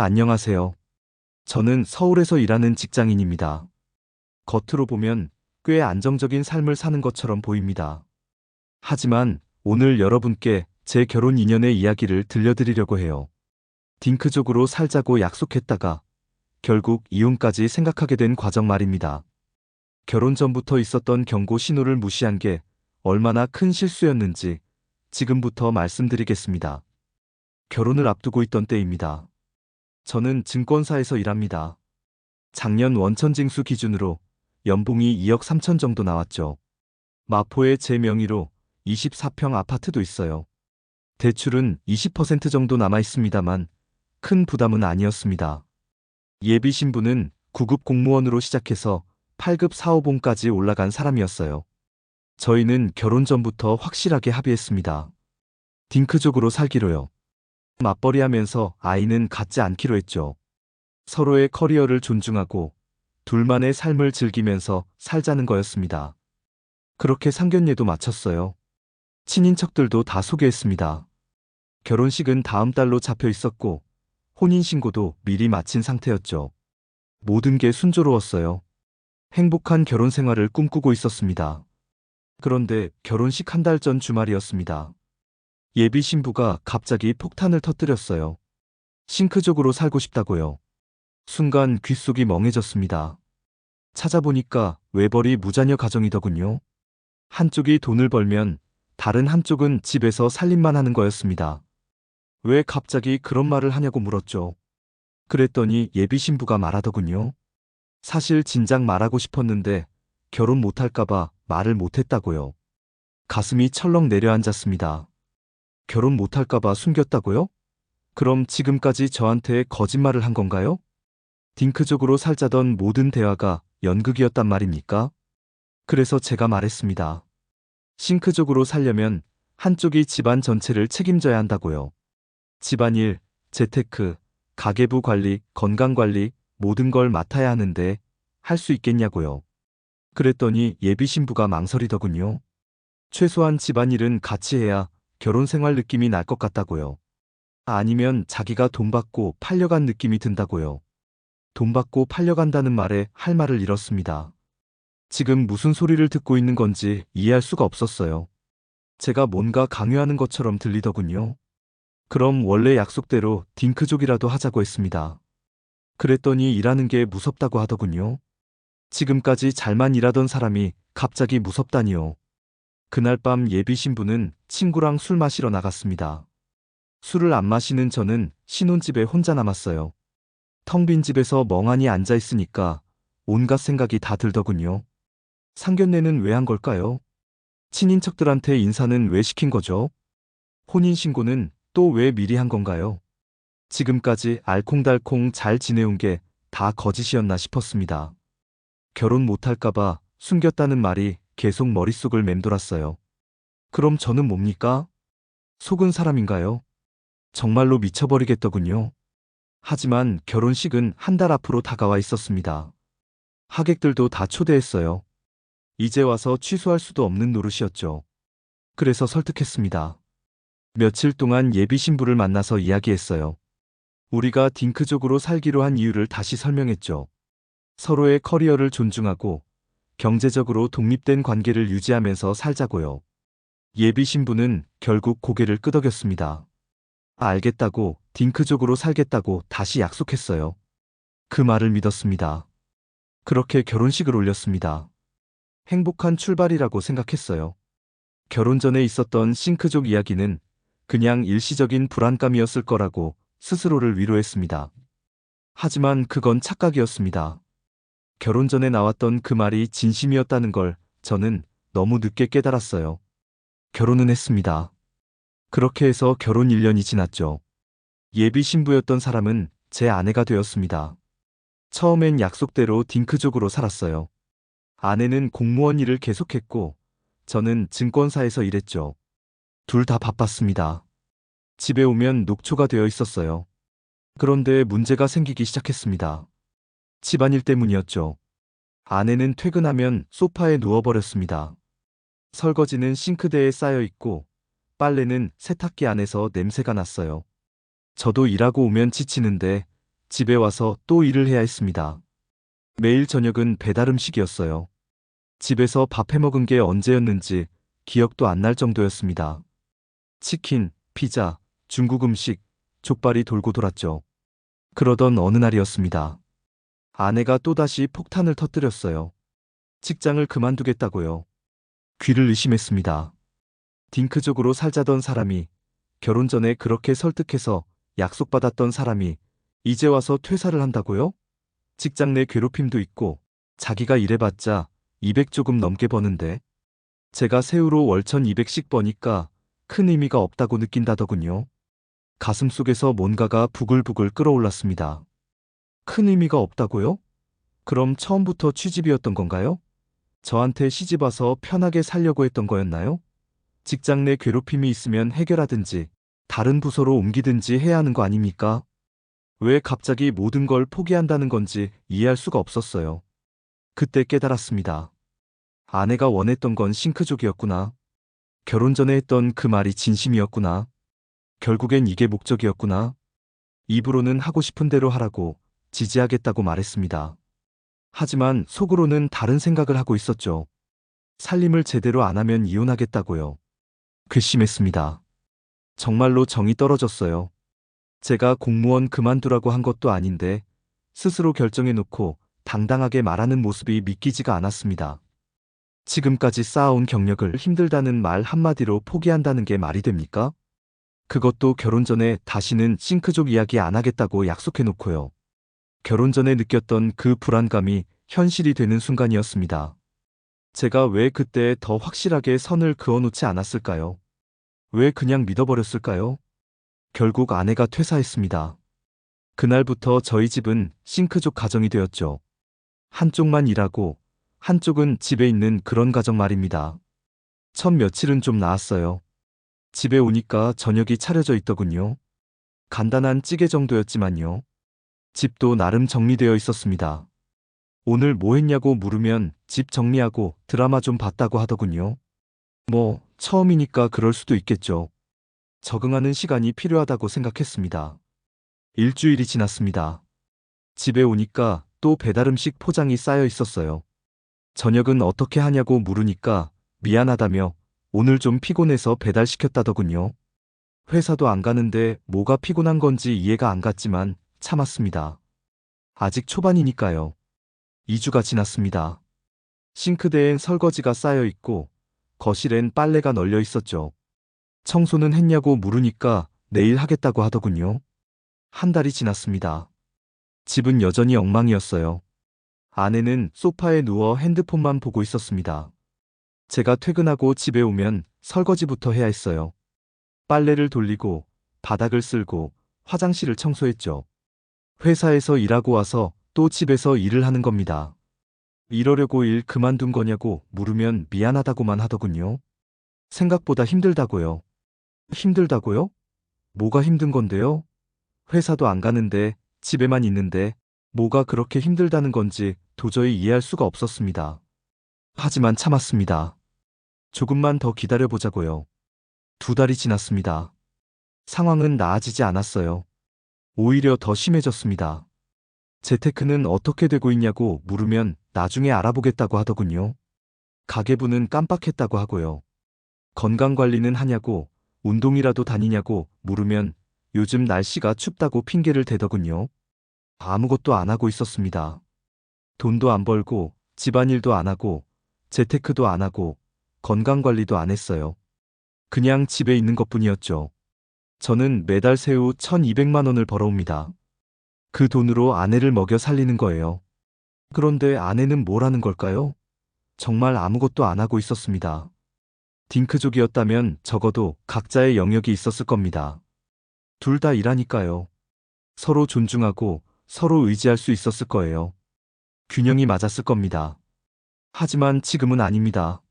안녕하세요. 저는 서울에서 일하는 직장인입니다. 겉으로 보면 꽤 안정적인 삶을 사는 것처럼 보입니다. 하지만 오늘 여러분께 제 결혼 이년의 이야기를 들려드리려고 해요. 딩크족으로 살자고 약속했다가 결국 이혼까지 생각하게 된 과정 말입니다. 결혼 전부터 있었던 경고 신호를 무시한 게 얼마나 큰 실수였는지 지금부터 말씀드리겠습니다. 결혼을 앞두고 있던 때입니다. 저는 증권사에서 일합니다. 작년 원천징수 기준으로 연봉이 2억 3천 정도 나왔죠. 마포에 제 명의로 24평 아파트도 있어요. 대출은 20% 정도 남아 있습니다만 큰 부담은 아니었습니다. 예비 신부는 9급 공무원으로 시작해서 8급 사호봉까지 올라간 사람이었어요. 저희는 결혼 전부터 확실하게 합의했습니다. 딩크족으로 살기로요. 맞벌이하면서 아이는 갖지 않기로 했죠. 서로의 커리어를 존중하고 둘만의 삶을 즐기면서 살자는 거였습니다. 그렇게 상견례도 마쳤어요. 친인척들도 다 소개했습니다. 결혼식은 다음 달로 잡혀 있었고 혼인신고도 미리 마친 상태였죠. 모든 게 순조로웠어요. 행복한 결혼 생활을 꿈꾸고 있었습니다. 그런데 결혼식 한 달 전 주말이었습니다. 예비 신부가 갑자기 폭탄을 터뜨렸어요. 싱크족으로 살고 싶다고요. 순간 귓속이 멍해졌습니다. 찾아보니까 외벌이 무자녀 가정이더군요. 한쪽이 돈을 벌면 다른 한쪽은 집에서 살림만 하는 거였습니다. 왜 갑자기 그런 말을 하냐고 물었죠. 그랬더니 예비 신부가 말하더군요. 사실 진작 말하고 싶었는데 결혼 못할까봐 말을 못했다고요. 가슴이 철렁 내려앉았습니다. 결혼 못할까봐 숨겼다고요? 그럼 지금까지 저한테 거짓말을 한 건가요? 딩크족으로 살자던 모든 대화가 연극이었단 말입니까? 그래서 제가 말했습니다. 싱크족으로 살려면 한쪽이 집안 전체를 책임져야 한다고요. 집안일, 재테크, 가계부 관리, 건강관리 모든 걸 맡아야 하는데 할 수 있겠냐고요. 그랬더니 예비 신부가 망설이더군요. 최소한 집안일은 같이 해야 결혼 생활 느낌이 날 것 같다고요. 아니면 자기가 돈 받고 팔려간 느낌이 든다고요. 돈 받고 팔려간다는 말에 할 말을 잃었습니다. 지금 무슨 소리를 듣고 있는 건지 이해할 수가 없었어요. 제가 뭔가 강요하는 것처럼 들리더군요. 그럼 원래 약속대로 딩크족이라도 하자고 했습니다. 그랬더니 일하는 게 무섭다고 하더군요. 지금까지 잘만 일하던 사람이 갑자기 무섭다니요. 그날 밤 예비 신부는 친구랑 술 마시러 나갔습니다. 술을 안 마시는 저는 신혼집에 혼자 남았어요. 텅 빈 집에서 멍하니 앉아 있으니까 온갖 생각이 다 들더군요. 상견례는 왜 한 걸까요? 친인척들한테 인사는 왜 시킨 거죠? 혼인신고는 또 왜 미리 한 건가요? 지금까지 알콩달콩 잘 지내온 게 다 거짓이었나 싶었습니다. 결혼 못할까봐 숨겼다는 말이 계속 머릿속을 맴돌았어요. 그럼 저는 뭡니까? 속은 사람인가요? 정말로 미쳐버리겠더군요. 하지만 결혼식은 한 달 앞으로 다가와 있었습니다. 하객들도 다 초대했어요. 이제 와서 취소할 수도 없는 노릇이었죠. 그래서 설득했습니다. 며칠 동안 예비 신부를 만나서 이야기했어요. 우리가 딩크족으로 살기로 한 이유를 다시 설명했죠. 서로의 커리어를 존중하고 경제적으로 독립된 관계를 유지하면서 살자고요. 예비 신부는 결국 고개를 끄덕였습니다. 알겠다고 딩크족으로 살겠다고 다시 약속했어요. 그 말을 믿었습니다. 그렇게 결혼식을 올렸습니다. 행복한 출발이라고 생각했어요. 결혼 전에 있었던 싱크족 이야기는 그냥 일시적인 불안감이었을 거라고 스스로를 위로했습니다. 하지만 그건 착각이었습니다. 결혼 전에 나왔던 그 말이 진심이었다는 걸 저는 너무 늦게 깨달았어요. 결혼은 했습니다. 그렇게 해서 결혼 1년이 지났죠. 예비 신부였던 사람은 제 아내가 되었습니다. 처음엔 약속대로 딩크족으로 살았어요. 아내는 공무원 일을 계속했고 저는 증권사에서 일했죠. 둘 다 바빴습니다. 집에 오면 녹초가 되어 있었어요. 그런데 문제가 생기기 시작했습니다. 집안일 때문이었죠. 아내는 퇴근하면 소파에 누워버렸습니다. 설거지는 싱크대에 쌓여 있고 빨래는 세탁기 안에서 냄새가 났어요. 저도 일하고 오면 지치는데 집에 와서 또 일을 해야 했습니다. 매일 저녁은 배달 음식이었어요. 집에서 밥 해먹은 게 언제였는지 기억도 안 날 정도였습니다. 치킨, 피자, 중국 음식, 족발이 돌고 돌았죠. 그러던 어느 날이었습니다. 아내가 또다시 폭탄을 터뜨렸어요. 직장을 그만두겠다고요. 귀를 의심했습니다. 딩크족으로 살자던 사람이, 결혼 전에 그렇게 설득해서 약속받았던 사람이 이제 와서 퇴사를 한다고요? 직장 내 괴롭힘도 있고 자기가 일해봤자 200 조금 넘게 버는데 제가 세후로 월 1200씩 버니까 큰 의미가 없다고 느낀다더군요. 가슴속에서 뭔가가 부글부글 끓어올랐습니다. 큰 의미가 없다고요? 그럼 처음부터 취집이었던 건가요? 저한테 시집 와서 편하게 살려고 했던 거였나요? 직장 내 괴롭힘이 있으면 해결하든지 다른 부서로 옮기든지 해야 하는 거 아닙니까? 왜 갑자기 모든 걸 포기한다는 건지 이해할 수가 없었어요. 그때 깨달았습니다. 아내가 원했던 건 싱크족이었구나. 결혼 전에 했던 그 말이 진심이었구나. 결국엔 이게 목적이었구나. 입으로는 하고 싶은 대로 하라고 지지하겠다고 말했습니다. 하지만 속으로는 다른 생각을 하고 있었죠. 살림을 제대로 안 하면 이혼하겠다고요. 괘씸했습니다. 정말로 정이 떨어졌어요. 제가 공무원 그만두라고 한 것도 아닌데 스스로 결정해놓고 당당하게 말하는 모습이 믿기지가 않았습니다. 지금까지 쌓아온 경력을 힘들다는 말 한마디로 포기한다는 게 말이 됩니까? 그것도 결혼 전에 다시는 싱크족 이야기 안 하겠다고 약속해놓고요. 결혼 전에 느꼈던 그 불안감이 현실이 되는 순간이었습니다. 제가 왜 그때 더 확실하게 선을 그어놓지 않았을까요? 왜 그냥 믿어버렸을까요? 결국 아내가 퇴사했습니다. 그날부터 저희 집은 싱크족 가정이 되었죠. 한쪽만 일하고 한쪽은 집에 있는 그런 가정 말입니다. 첫 며칠은 좀 나았어요. 집에 오니까 저녁이 차려져 있더군요. 간단한 찌개 정도였지만요. 집도 나름 정리되어 있었습니다. 오늘 뭐 했냐고 물으면 집 정리하고 드라마 좀 봤다고 하더군요. 뭐, 처음이니까 그럴 수도 있겠죠. 적응하는 시간이 필요하다고 생각했습니다. 일주일이 지났습니다. 집에 오니까 또 배달음식 포장이 쌓여 있었어요. 저녁은 어떻게 하냐고 물으니까 미안하다며 오늘 좀 피곤해서 배달시켰다더군요. 회사도 안 가는데 뭐가 피곤한 건지 이해가 안 갔지만 참았습니다. 아직 초반이니까요. 2주가 지났습니다. 싱크대엔 설거지가 쌓여 있고 거실엔 빨래가 널려 있었죠. 청소는 했냐고 물으니까 내일 하겠다고 하더군요. 한 달이 지났습니다. 집은 여전히 엉망이었어요. 아내는 소파에 누워 핸드폰만 보고 있었습니다. 제가 퇴근하고 집에 오면 설거지부터 해야 했어요. 빨래를 돌리고 바닥을 쓸고 화장실을 청소했죠. 회사에서 일하고 와서 또 집에서 일을 하는 겁니다. 이러려고 일 그만둔 거냐고 물으면 미안하다고만 하더군요. 생각보다 힘들다고요. 힘들다고요? 뭐가 힘든 건데요? 회사도 안 가는데 집에만 있는데 뭐가 그렇게 힘들다는 건지 도저히 이해할 수가 없었습니다. 하지만 참았습니다. 조금만 더 기다려보자고요. 2달이 지났습니다. 상황은 나아지지 않았어요. 오히려 더 심해졌습니다. 재테크는 어떻게 되고 있냐고 물으면 나중에 알아보겠다고 하더군요. 가계부는 깜빡했다고 하고요. 건강관리는 하냐고, 운동이라도 다니냐고 물으면 요즘 날씨가 춥다고 핑계를 대더군요. 아무것도 안 하고 있었습니다. 돈도 안 벌고, 집안일도 안 하고, 재테크도 안 하고, 건강관리도 안 했어요. 그냥 집에 있는 것뿐이었죠. 저는 매달 세후 1200만 원을 벌어옵니다. 그 돈으로 아내를 먹여 살리는 거예요. 그런데 아내는 뭘 하는 걸까요? 정말 아무것도 안 하고 있었습니다. 딩크족이었다면 적어도 각자의 영역이 있었을 겁니다. 둘 다 일하니까요. 서로 존중하고 서로 의지할 수 있었을 거예요. 균형이 맞았을 겁니다. 하지만 지금은 아닙니다.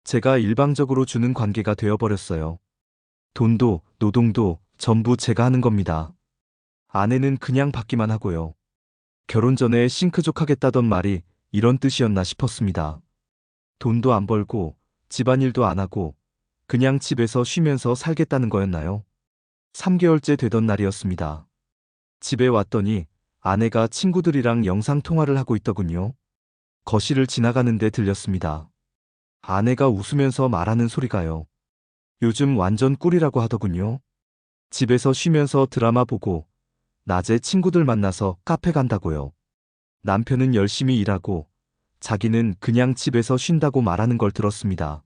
제가 일방적으로 주는 관계가 되어버렸어요. 돈도 노동도 전부 제가 하는 겁니다. 아내는 그냥 받기만 하고요. 결혼 전에 싱크족 하겠다던 말이 이런 뜻이었나 싶었습니다. 돈도 안 벌고 집안일도 안 하고 그냥 집에서 쉬면서 살겠다는 거였나요? 3개월째 되던 날이었습니다. 집에 왔더니 아내가 친구들이랑 영상통화를 하고 있더군요. 거실을 지나가는데 들렸습니다. 아내가 웃으면서 말하는 소리가요. 요즘 완전 꿀이라고 하더군요. 집에서 쉬면서 드라마 보고 낮에 친구들 만나서 카페 간다고요. 남편은 열심히 일하고 자기는 그냥 집에서 쉰다고 말하는 걸 들었습니다.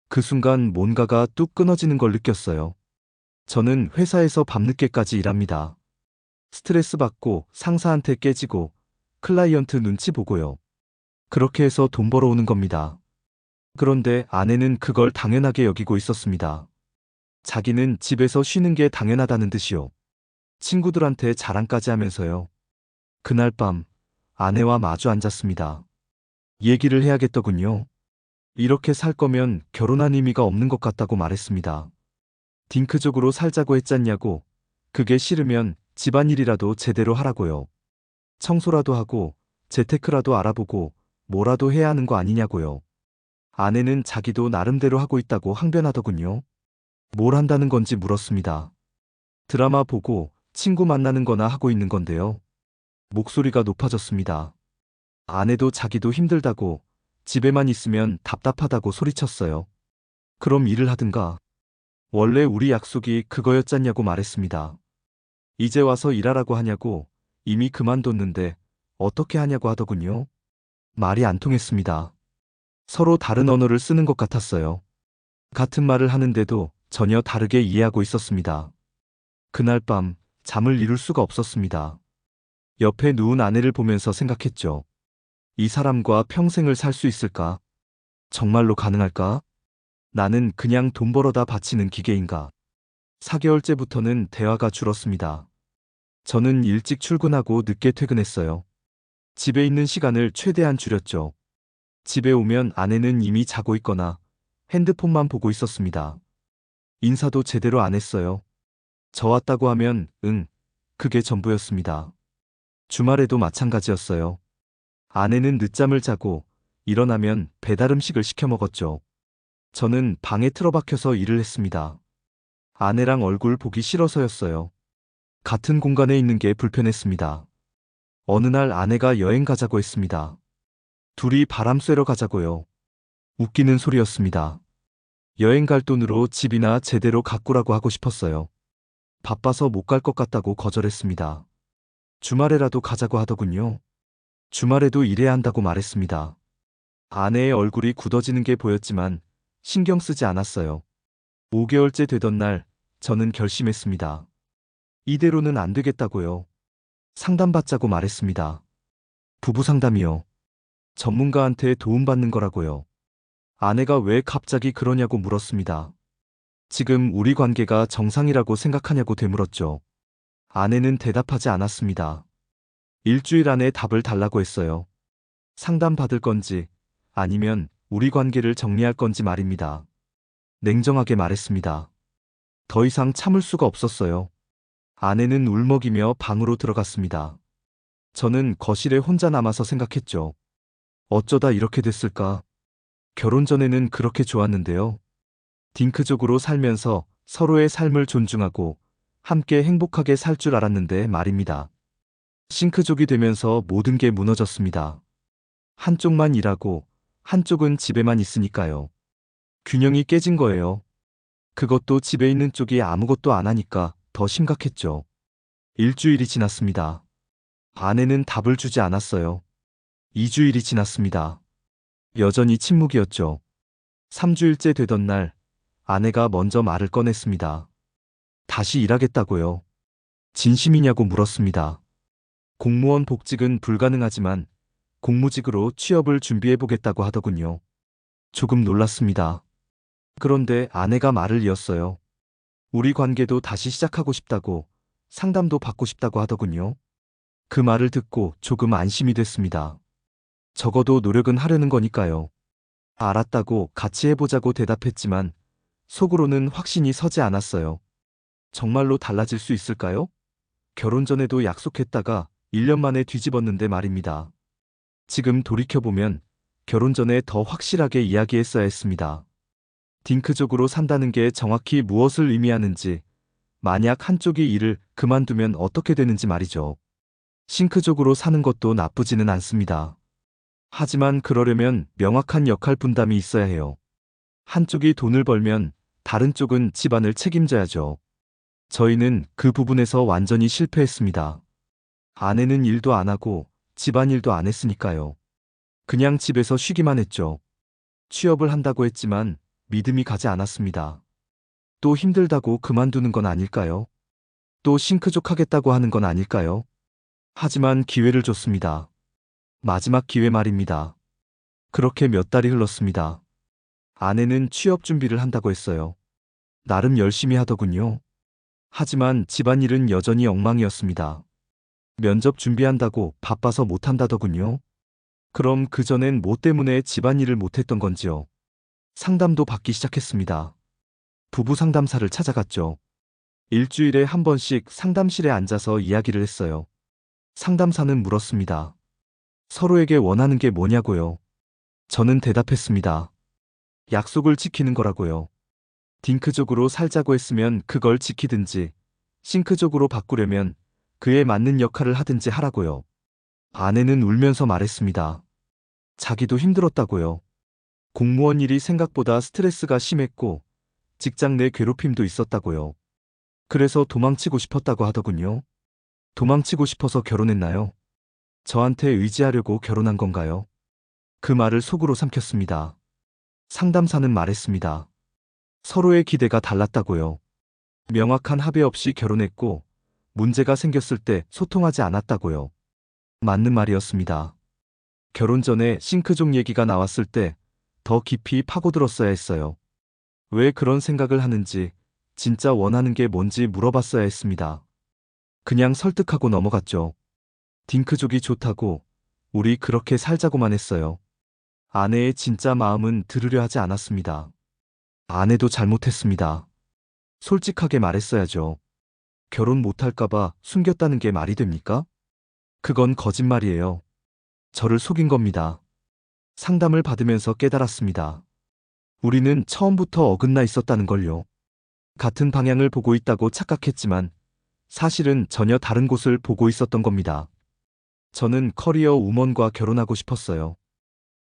그 순간 뭔가가 뚝 끊어지는 걸 느꼈어요. 저는 회사에서 밤늦게까지 일합니다. 스트레스 받고 상사한테 깨지고 클라이언트 눈치 보고요. 그렇게 해서 돈 벌어오는 겁니다. 그런데 아내는 그걸 당연하게 여기고 있었습니다. 자기는 집에서 쉬는 게 당연하다는 듯이요. 친구들한테 자랑까지 하면서요. 그날 밤 아내와 마주 앉았습니다. 얘기를 해야겠더군요. 이렇게 살 거면 결혼한 의미가 없는 것 같다고 말했습니다. 딩크족으로 살자고 했잖냐고. 그게 싫으면 집안일이라도 제대로 하라고요. 청소라도 하고 재테크라도 알아보고 뭐라도 해야 하는 거 아니냐고요. 아내는 자기도 나름대로 하고 있다고 항변하더군요. 뭘 한다는 건지 물었습니다. 드라마 보고 친구 만나는 거나 하고 있는 건데요. 목소리가 높아졌습니다. 아내도 자기도 힘들다고 집에만 있으면 답답하다고 소리쳤어요. 그럼 일을 하든가. 원래 우리 약속이 그거였잖냐고 말했습니다. 이제 와서 일하라고 하냐고. 이미 그만뒀는데 어떻게 하냐고 하더군요. 말이 안 통했습니다. 서로 다른 언어를 쓰는 것 같았어요. 같은 말을 하는데도 전혀 다르게 이해하고 있었습니다. 그날 밤 잠을 이룰 수가 없었습니다. 옆에 누운 아내를 보면서 생각했죠. 이 사람과 평생을 살 수 있을까? 정말로 가능할까? 나는 그냥 돈 벌어다 바치는 기계인가? 4개월째부터는 대화가 줄었습니다. 저는 일찍 출근하고 늦게 퇴근했어요. 집에 있는 시간을 최대한 줄였죠. 집에 오면 아내는 이미 자고 있거나 핸드폰만 보고 있었습니다. 인사도 제대로 안 했어요. 저 왔다고 하면 응, 그게 전부였습니다. 주말에도 마찬가지였어요. 아내는 늦잠을 자고 일어나면 배달 음식을 시켜 먹었죠. 저는 방에 틀어박혀서 일을 했습니다. 아내랑 얼굴 보기 싫어서였어요. 같은 공간에 있는 게 불편했습니다. 어느 날 아내가 여행 가자고 했습니다. 둘이 바람 쐬러 가자고요. 웃기는 소리였습니다. 여행 갈 돈으로 집이나 제대로 가꾸라고 하고 싶었어요. 바빠서 못 갈 것 같다고 거절했습니다. 주말에라도 가자고 하더군요. 주말에도 일해야 한다고 말했습니다. 아내의 얼굴이 굳어지는 게 보였지만 신경 쓰지 않았어요. 5개월째 되던 날 저는 결심했습니다. 이대로는 안 되겠다고요. 상담받자고 말했습니다. 부부 상담이요. 전문가한테 도움받는 거라고요. 아내가 왜 갑자기 그러냐고 물었습니다. 지금 우리 관계가 정상이라고 생각하냐고 되물었죠. 아내는 대답하지 않았습니다. 일주일 안에 답을 달라고 했어요. 상담받을 건지 아니면 우리 관계를 정리할 건지 말입니다. 냉정하게 말했습니다. 더 이상 참을 수가 없었어요. 아내는 울먹이며 방으로 들어갔습니다. 저는 거실에 혼자 남아서 생각했죠. 어쩌다 이렇게 됐을까? 결혼 전에는 그렇게 좋았는데요. 딩크족으로 살면서 서로의 삶을 존중하고 함께 행복하게 살 줄 알았는데 말입니다. 싱크족이 되면서 모든 게 무너졌습니다. 한쪽만 일하고 한쪽은 집에만 있으니까요. 균형이 깨진 거예요. 그것도 집에 있는 쪽이 아무것도 안 하니까 더 심각했죠. 일주일이 지났습니다. 아내는 답을 주지 않았어요. 2주일이 지났습니다. 여전히 침묵이었죠. 3주일째 되던 날 아내가 먼저 말을 꺼냈습니다. 다시 일하겠다고요. 진심이냐고 물었습니다. 공무원 복직은 불가능하지만 공무직으로 취업을 준비해보겠다고 하더군요. 조금 놀랐습니다. 그런데 아내가 말을 이었어요. 우리 관계도 다시 시작하고 싶다고, 상담도 받고 싶다고 하더군요. 그 말을 듣고 조금 안심이 됐습니다. 적어도 노력은 하려는 거니까요. 알았다고 같이 해보자고 대답했지만 속으로는 확신이 서지 않았어요. 정말로 달라질 수 있을까요? 결혼 전에도 약속했다가 1년 만에 뒤집었는데 말입니다. 지금 돌이켜보면 결혼 전에 더 확실하게 이야기했어야 했습니다. 딩크족으로 산다는 게 정확히 무엇을 의미하는지, 만약 한쪽이 일을 그만두면 어떻게 되는지 말이죠. 싱크족으로 사는 것도 나쁘지는 않습니다. 하지만 그러려면 명확한 역할 분담이 있어야 해요. 한쪽이 돈을 벌면 다른 쪽은 집안을 책임져야죠. 저희는 그 부분에서 완전히 실패했습니다. 아내는 일도 안 하고 집안일도 안 했으니까요. 그냥 집에서 쉬기만 했죠. 취업을 한다고 했지만 믿음이 가지 않았습니다. 또 힘들다고 그만두는 건 아닐까요? 또 싱크족 하겠다고 하는 건 아닐까요? 하지만 기회를 줬습니다. 마지막 기회 말입니다. 그렇게 몇 달이 흘렀습니다. 아내는 취업 준비를 한다고 했어요. 나름 열심히 하더군요. 하지만 집안일은 여전히 엉망이었습니다. 면접 준비한다고 바빠서 못한다더군요. 그럼 그전엔 뭐 때문에 집안일을 못했던 건지요. 상담도 받기 시작했습니다. 부부 상담사를 찾아갔죠. 일주일에 한 번씩 상담실에 앉아서 이야기를 했어요. 상담사는 물었습니다. 서로에게 원하는 게 뭐냐고요. 저는 대답했습니다. 약속을 지키는 거라고요. 딩크족으로 살자고 했으면 그걸 지키든지, 싱크족으로 바꾸려면 그에 맞는 역할을 하든지 하라고요. 아내는 울면서 말했습니다. 자기도 힘들었다고요. 공무원 일이 생각보다 스트레스가 심했고 직장 내 괴롭힘도 있었다고요. 그래서 도망치고 싶었다고 하더군요. 도망치고 싶어서 결혼했나요? 저한테 의지하려고 결혼한 건가요? 그 말을 속으로 삼켰습니다. 상담사는 말했습니다. 서로의 기대가 달랐다고요. 명확한 합의 없이 결혼했고 문제가 생겼을 때 소통하지 않았다고요. 맞는 말이었습니다. 결혼 전에 싱크족 얘기가 나왔을 때 더 깊이 파고들었어야 했어요. 왜 그런 생각을 하는지, 진짜 원하는 게 뭔지 물어봤어야 했습니다. 그냥 설득하고 넘어갔죠. 딩크족이 좋다고, 우리 그렇게 살자고만 했어요. 아내의 진짜 마음은 들으려 하지 않았습니다. 아내도 잘못했습니다. 솔직하게 말했어야죠. 결혼 못할까봐 숨겼다는 게 말이 됩니까? 그건 거짓말이에요. 저를 속인 겁니다. 상담을 받으면서 깨달았습니다. 우리는 처음부터 어긋나 있었다는 걸요. 같은 방향을 보고 있다고 착각했지만 사실은 전혀 다른 곳을 보고 있었던 겁니다. 저는 커리어 우먼과 결혼하고 싶었어요.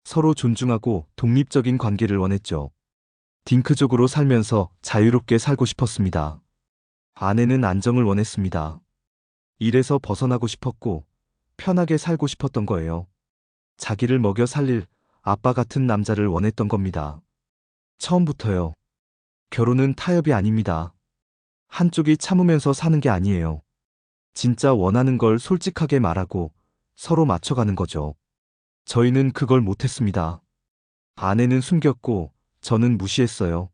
서로 존중하고 독립적인 관계를 원했죠. 딩크족으로 살면서 자유롭게 살고 싶었습니다. 아내는 안정을 원했습니다. 일에서 벗어나고 싶었고 편하게 살고 싶었던 거예요. 자기를 먹여 살릴 아빠 같은 남자를 원했던 겁니다. 처음부터요. 결혼은 타협이 아닙니다. 한쪽이 참으면서 사는 게 아니에요. 진짜 원하는 걸 솔직하게 말하고 서로 맞춰가는 거죠. 저희는 그걸 못했습니다. 아내는 숨겼고 저는 무시했어요.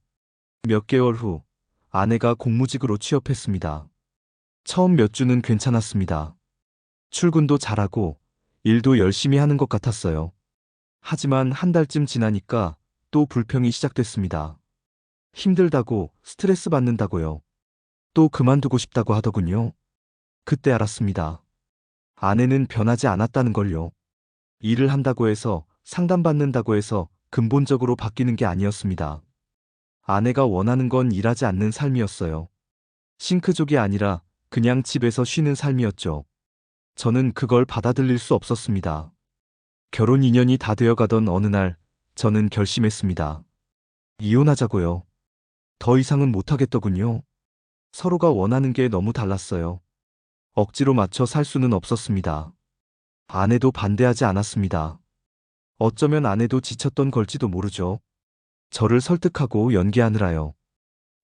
몇 개월 후 아내가 공무직으로 취업했습니다. 처음 몇 주는 괜찮았습니다. 출근도 잘하고 일도 열심히 하는 것 같았어요. 하지만 한 달쯤 지나니까 또 불평이 시작됐습니다. 힘들다고, 스트레스 받는다고요. 또 그만두고 싶다고 하더군요. 그때 알았습니다. 아내는 변하지 않았다는 걸요. 일을 한다고 해서, 상담받는다고 해서 근본적으로 바뀌는 게 아니었습니다. 아내가 원하는 건 일하지 않는 삶이었어요. 싱크족이 아니라 그냥 집에서 쉬는 삶이었죠. 저는 그걸 받아들일 수 없었습니다. 결혼 2년이 다 되어가던 어느 날, 저는 결심했습니다. 이혼하자고요. 더 이상은 못하겠더군요. 서로가 원하는 게 너무 달랐어요. 억지로 맞춰 살 수는 없었습니다. 아내도 반대하지 않았습니다. 어쩌면 아내도 지쳤던 걸지도 모르죠. 저를 설득하고 연기하느라요.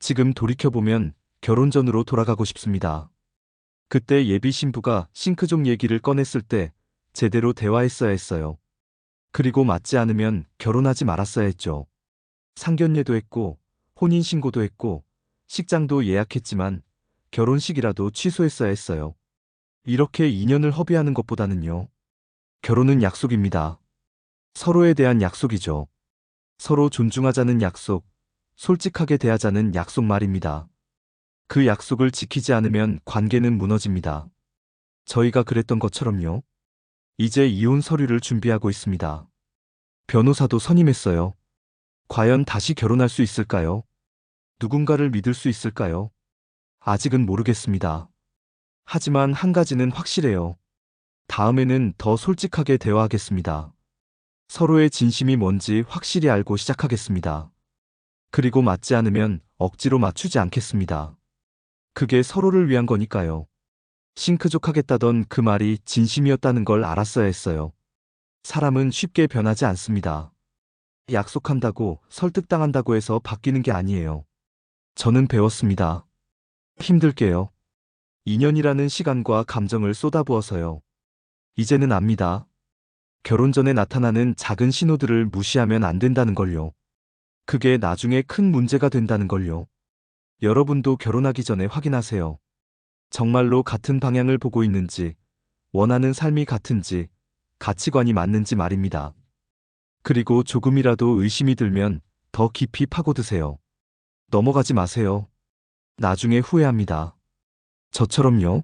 지금 돌이켜보면 결혼 전으로 돌아가고 싶습니다. 그때 예비 신부가 싱크족 얘기를 꺼냈을 때 제대로 대화했어야 했어요. 그리고 맞지 않으면 결혼하지 말았어야 했죠. 상견례도 했고 혼인신고도 했고 식장도 예약했지만 결혼식이라도 취소했어야 했어요. 이렇게 인연을 허비하는 것보다는요. 결혼은 약속입니다. 서로에 대한 약속이죠. 서로 존중하자는 약속, 솔직하게 대하자는 약속 말입니다. 그 약속을 지키지 않으면 관계는 무너집니다. 저희가 그랬던 것처럼요. 이제 이혼 서류를 준비하고 있습니다. 변호사도 선임했어요. 과연 다시 결혼할 수 있을까요? 누군가를 믿을 수 있을까요? 아직은 모르겠습니다. 하지만 한 가지는 확실해요. 다음에는 더 솔직하게 대화하겠습니다. 서로의 진심이 뭔지 확실히 알고 시작하겠습니다. 그리고 맞지 않으면 억지로 맞추지 않겠습니다. 그게 서로를 위한 거니까요. 싱크족하겠다던 그 말이 진심이었다는 걸 알았어야 했어요. 사람은 쉽게 변하지 않습니다. 약속한다고 설득당한다고 해서 바뀌는 게 아니에요. 저는 배웠습니다. 힘들게요. 2년이라는 시간과 감정을 쏟아부어서요. 이제는 압니다. 결혼 전에 나타나는 작은 신호들을 무시하면 안 된다는 걸요. 그게 나중에 큰 문제가 된다는 걸요. 여러분도 결혼하기 전에 확인하세요. 정말로 같은 방향을 보고 있는지, 원하는 삶이 같은지, 가치관이 맞는지 말입니다. 그리고 조금이라도 의심이 들면 더 깊이 파고드세요. 넘어가지 마세요. 나중에 후회합니다. 저처럼요.